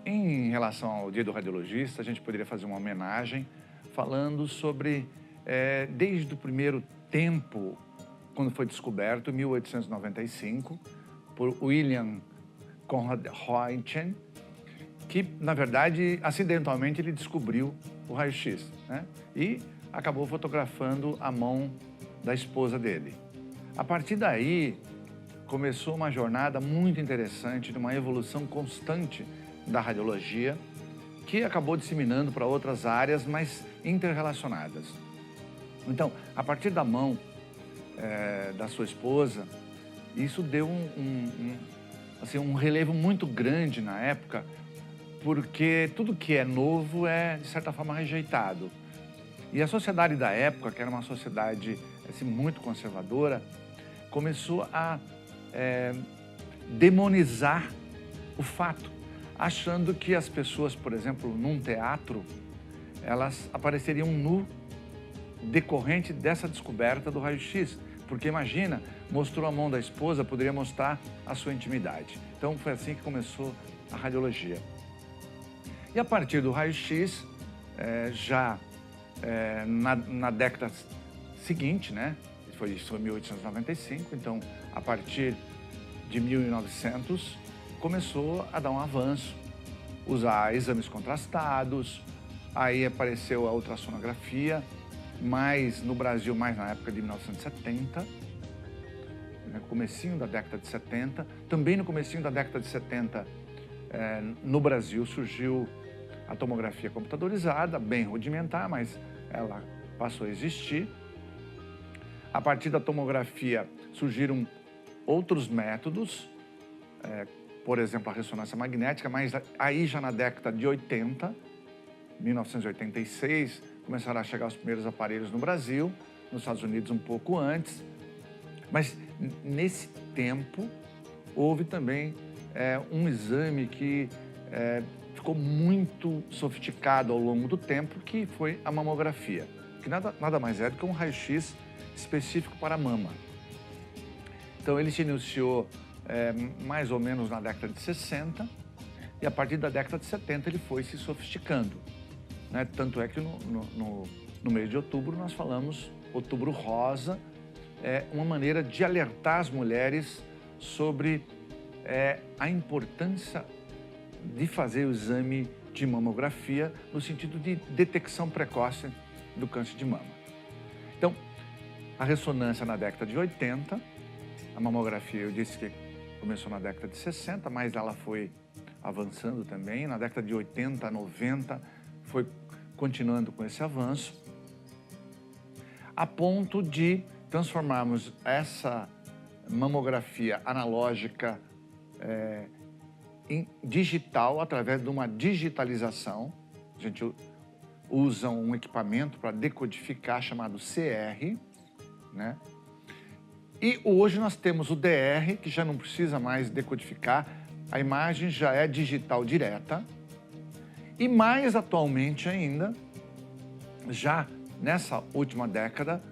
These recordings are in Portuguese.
Em relação ao Dia do Radiologista, a gente poderia fazer uma homenagem falando sobre, desde o primeiro tempo, quando foi descoberto, em 1895, por William Conrad Roentgen, que, na verdade, acidentalmente ele descobriu o raio-x, né? E acabou fotografando a mão da esposa dele. A partir daí, começou uma jornada muito interessante de uma evolução constante da radiologia, que acabou disseminando para outras áreas, mas interrelacionadas. Então, a partir da mão da sua esposa, isso deu um relevo muito grande na época, porque tudo que é novo é, de certa forma, rejeitado. E a sociedade da época, que era uma sociedade assim, muito conservadora, começou a demonizar o fato, achando que as pessoas, por exemplo, num teatro, elas apareceriam nu decorrente dessa descoberta do raio-x. Porque imagina, mostrou a mão da esposa, poderia mostrar a sua intimidade. Então foi assim que começou a radiologia. E a partir do raio-x, na década seguinte, né? Isso foi em 1895, então a partir de 1900 começou a dar um avanço, usar exames contrastados, aí apareceu a ultrassonografia, mas no Brasil mais na época de 1970, no comecinho da década de 70, também no comecinho da década de 70, no Brasil surgiu a tomografia computadorizada, bem rudimentar, mas ela passou a existir. A partir da tomografia surgiram outros métodos, por exemplo, a ressonância magnética, mas aí já na década de 80, 1986, começaram a chegar os primeiros aparelhos no Brasil, nos Estados Unidos um pouco antes, mas nesse tempo houve também um exame que ficou muito sofisticado ao longo do tempo, que foi a mamografia, que nada mais é do que um raio-x específico para a mama. Então ele se iniciou mais ou menos na década de 60 e a partir da década de 70 ele foi se sofisticando, né? Tanto é que no mês de outubro nós falamos Outubro Rosa, uma maneira de alertar as mulheres sobre a importância de fazer o exame de mamografia no sentido de detecção precoce do câncer de mama. Então, a ressonância na década de 80, a mamografia eu disse que começou na década de 60, mas ela foi avançando também. Na década de 80, 90, foi continuando com esse avanço, a ponto de transformarmos essa mamografia analógica em digital, através de uma digitalização. A gente usa um equipamento para decodificar chamado CR, né? E hoje nós temos o DR, que já não precisa mais decodificar, a imagem já é digital direta. E mais atualmente ainda, já nessa última década,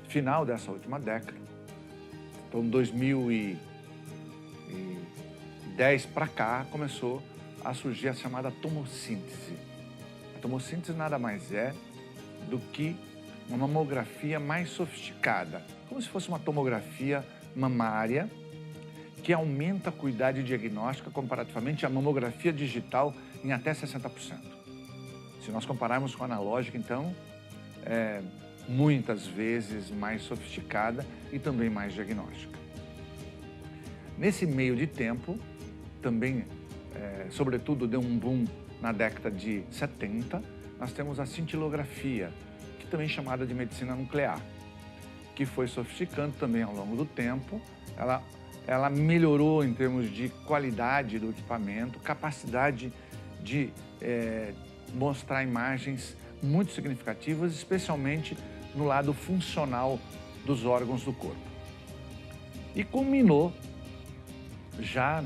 final dessa última década, então 2010 para cá, começou a surgir a chamada tomossíntese. A tomossíntese nada mais é do que uma mamografia mais sofisticada, como se fosse uma tomografia mamária, que aumenta a cuidade diagnóstica comparativamente à mamografia digital em até 60%. Se nós compararmos com a analógica, então, muitas vezes mais sofisticada e também mais diagnóstica. Nesse meio de tempo, também, sobretudo, deu um boom na década de 70, nós temos a cintilografia, que também é chamada de medicina nuclear, que foi sofisticando também ao longo do tempo. Ela melhorou em termos de qualidade do equipamento, capacidade de mostrar imagens muito significativas, especialmente no lado funcional dos órgãos do corpo. E culminou já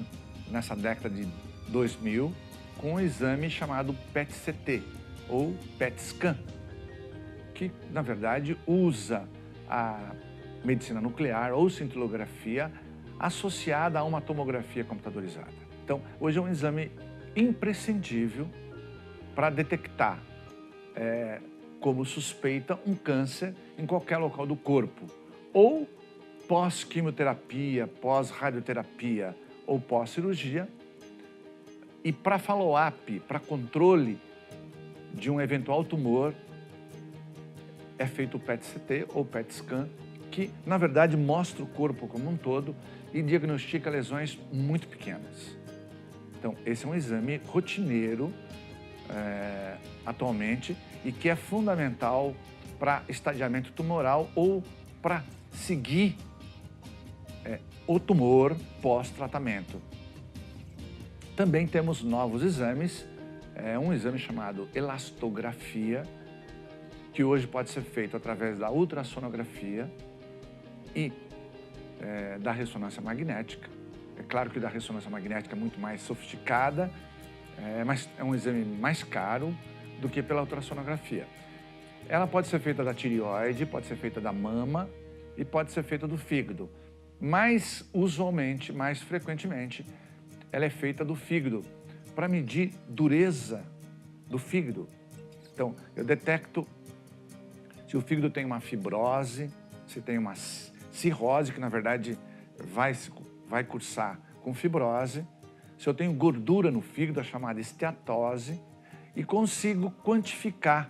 nessa década de 2000 com um exame chamado PET-CT, ou PET-scan, que, na verdade, usa a medicina nuclear ou cintilografia associada a uma tomografia computadorizada. Então, hoje é um exame imprescindível para detectar como suspeita um câncer em qualquer local do corpo, ou pós-quimioterapia, pós-radioterapia ou pós-cirurgia. E para follow-up, para controle de um eventual tumor, é feito o PET-CT ou PET-scan, que na verdade mostra o corpo como um todo e diagnostica lesões muito pequenas. Então, esse é um exame rotineiro atualmente e que é fundamental para estadiamento tumoral ou para seguir o tumor pós-tratamento. Também temos novos exames, um exame chamado elastografia, que hoje pode ser feito através da ultrassonografia e da ressonância magnética. É claro que da ressonância magnética é muito mais sofisticada, mas é um exame mais caro do que pela ultrassonografia. Ela pode ser feita da tireoide, pode ser feita da mama e pode ser feita do fígado. Mais usualmente, mais frequentemente, ela é feita do fígado, para medir dureza do fígado. Então, eu detecto se o fígado tem uma fibrose, se tem uma cirrose, que na verdade vai cursar com fibrose, se eu tenho gordura no fígado, a chamada esteatose, e consigo quantificar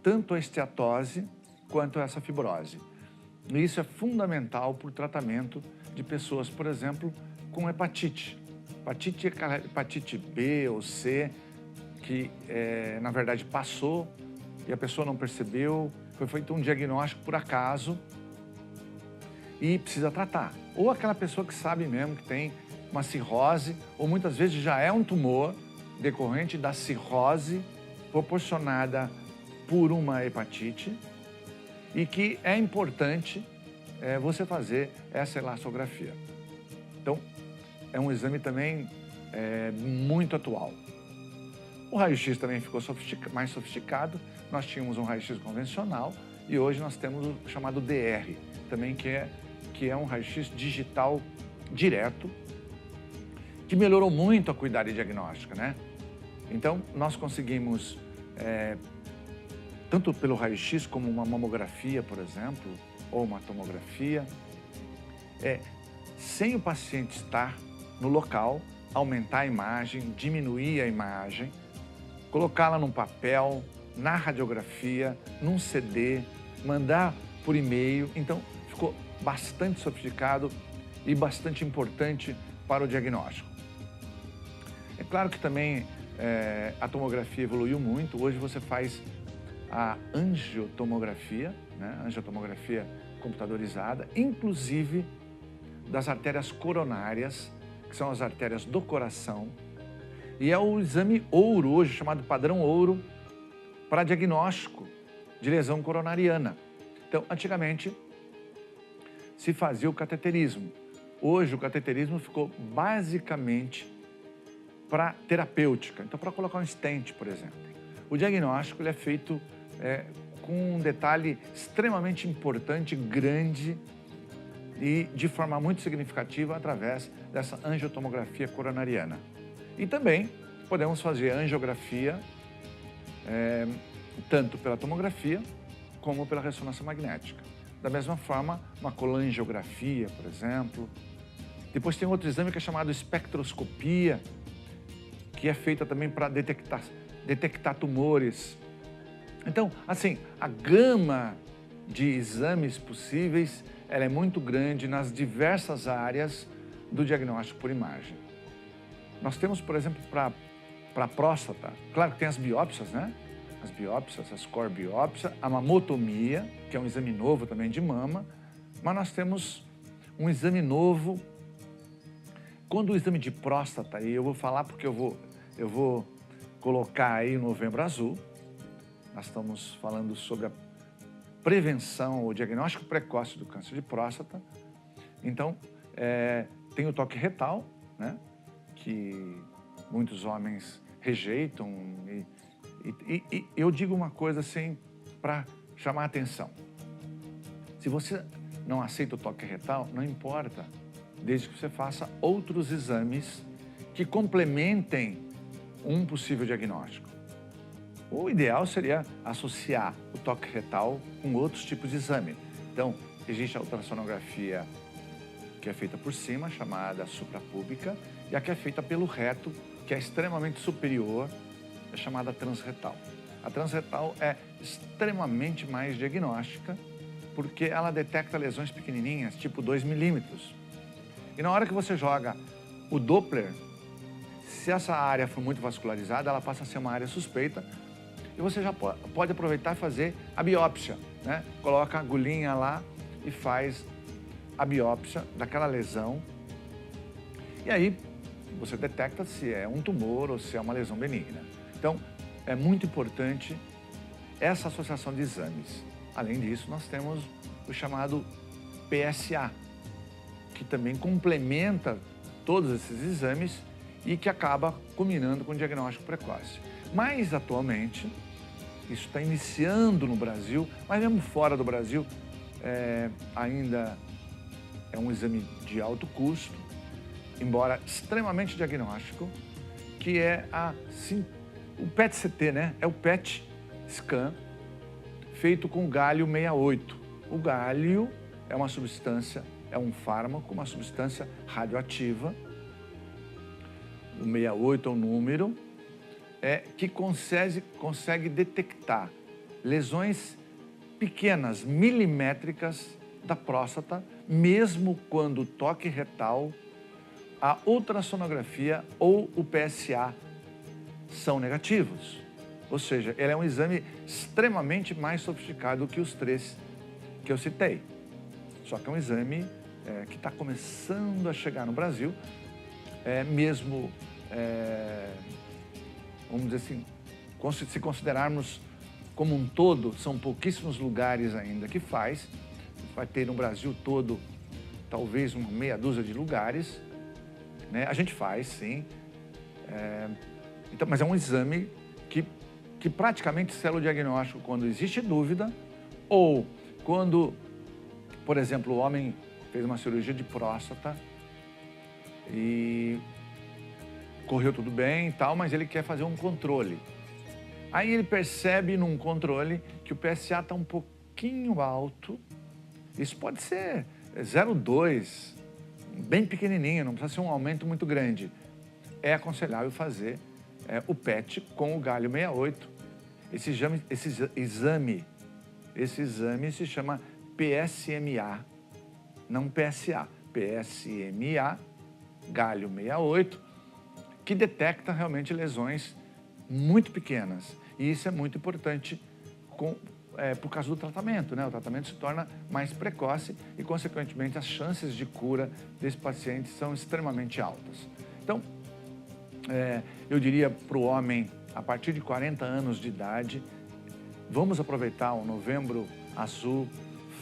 tanto a esteatose quanto essa fibrose. E isso é fundamental para o tratamento de pessoas, por exemplo, com hepatite. Hepatite é aquela hepatite B ou C, que na verdade passou e a pessoa não percebeu, foi feito um diagnóstico por acaso e precisa tratar. Ou aquela pessoa que sabe mesmo que tem uma cirrose, ou muitas vezes já é um tumor decorrente da cirrose proporcionada por uma hepatite e que é importante você fazer essa elastografia. Então, é um exame também muito atual. O raio-x também ficou mais sofisticado. Nós tínhamos um raio-x convencional e hoje nós temos o chamado DR, também que é um raio-x digital direto, que melhorou muito a cuidado e diagnóstica, né? Então, nós conseguimos, tanto pelo raio-x como uma mamografia, por exemplo, ou uma tomografia, sem o paciente estar no local, aumentar a imagem, diminuir a imagem, colocá-la num papel, na radiografia, num CD, mandar por e-mail. Então, ficou bastante sofisticado e bastante importante para o diagnóstico. É claro que também a tomografia evoluiu muito. Hoje você faz a angiotomografia, né? Angiotomografia computadorizada, inclusive das artérias coronárias, que são as artérias do coração, e é o exame ouro hoje, chamado padrão ouro, para diagnóstico de lesão coronariana. Então, antigamente, se fazia o cateterismo. Hoje, o cateterismo ficou basicamente para terapêutica, então para colocar um stent, por exemplo. O diagnóstico ele é feito com um detalhe extremamente importante, grande e de forma muito significativa através dessa angiotomografia coronariana. E também podemos fazer angiografia tanto pela tomografia como pela ressonância magnética. Da mesma forma, uma colangiografia, por exemplo. Depois tem outro exame que é chamado espectroscopia, que é feita também para detectar tumores. Então, assim, a gama de exames possíveis ela é muito grande nas diversas áreas do diagnóstico por imagem. Nós temos, por exemplo, para a próstata, claro que tem as biópsias, né? As biópsias, as core biópsias, a mamotomia, que é um exame novo também de mama, mas nós temos um exame novo. Quando o exame de próstata, e eu vou falar porque eu vou colocar aí no Novembro Azul, nós estamos falando sobre a prevenção ou diagnóstico precoce do câncer de próstata. Então, tem o toque retal, né, que muitos homens rejeitam. E eu digo uma coisa assim para chamar a atenção. Se você não aceita o toque retal, não importa, desde que você faça outros exames que complementem um possível diagnóstico. O ideal seria associar o toque retal com outros tipos de exame. Então, existe a ultrassonografia que é feita por cima, chamada suprapúbica, e a que é feita pelo reto, que é extremamente superior, é chamada transretal. A transretal é extremamente mais diagnóstica, porque ela detecta lesões pequenininhas, tipo 2 milímetros. E na hora que você joga o Doppler, se essa área for muito vascularizada, ela passa a ser uma área suspeita e você já pode aproveitar e fazer a biópsia, né? Coloca a agulhinha lá e faz a biópsia daquela lesão. E aí você detecta se é um tumor ou se é uma lesão benigna. Então, é muito importante essa associação de exames. Além disso, nós temos o chamado PSA, que também complementa todos esses exames e que acaba culminando com o diagnóstico precoce. Mas, atualmente, isso está iniciando no Brasil, mas mesmo fora do Brasil, ainda é um exame de alto custo, embora extremamente diagnóstico, que é o PET-CT, né? É o PET scan feito com gálio 68. O gálio é uma substância, é um fármaco, uma substância radioativa. O 68 é o número, que consegue detectar lesões pequenas, milimétricas da próstata, mesmo quando o toque retal, a ultrassonografia ou o PSA são negativos. Ou seja, ele é um exame extremamente mais sofisticado que os 3 que eu citei. Só que é um exame que está começando a chegar no Brasil, vamos dizer assim, se considerarmos como um todo, são pouquíssimos lugares ainda que faz. Vai ter no Brasil todo, talvez uma meia dúzia de lugares, né? A gente faz, sim. Então, mas é um exame que praticamente sela o diagnóstico quando existe dúvida ou quando, por exemplo, o homem fez uma cirurgia de próstata e correu tudo bem e tal, mas ele quer fazer um controle. Aí ele percebe num controle que o PSA está um pouquinho alto. Isso pode ser 0,2, bem pequenininho, não precisa ser um aumento muito grande. É aconselhável fazer o PET com o gálio 68. Esse exame se chama PSMA, não PSA, PSMA, gálio 68, que detecta realmente lesões muito pequenas. E isso é muito importante por causa do tratamento, né? O tratamento se torna mais precoce e, consequentemente, as chances de cura desse paciente são extremamente altas. Então, eu diria para o homem, a partir de 40 anos de idade, vamos aproveitar o Novembro Azul,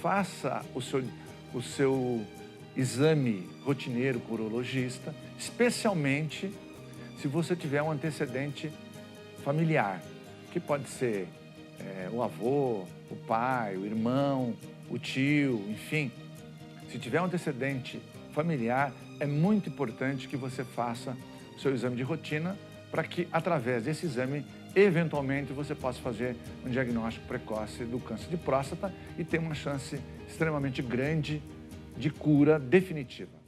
faça o seu exame rotineiro com o urologista, especialmente se você tiver um antecedente familiar, que pode ser o avô, o pai, o irmão, o tio, enfim. Se tiver um antecedente familiar, é muito importante que você faça o seu exame de rotina para que, através desse exame, eventualmente você possa fazer um diagnóstico precoce do câncer de próstata e ter uma chance extremamente grande de cura definitiva.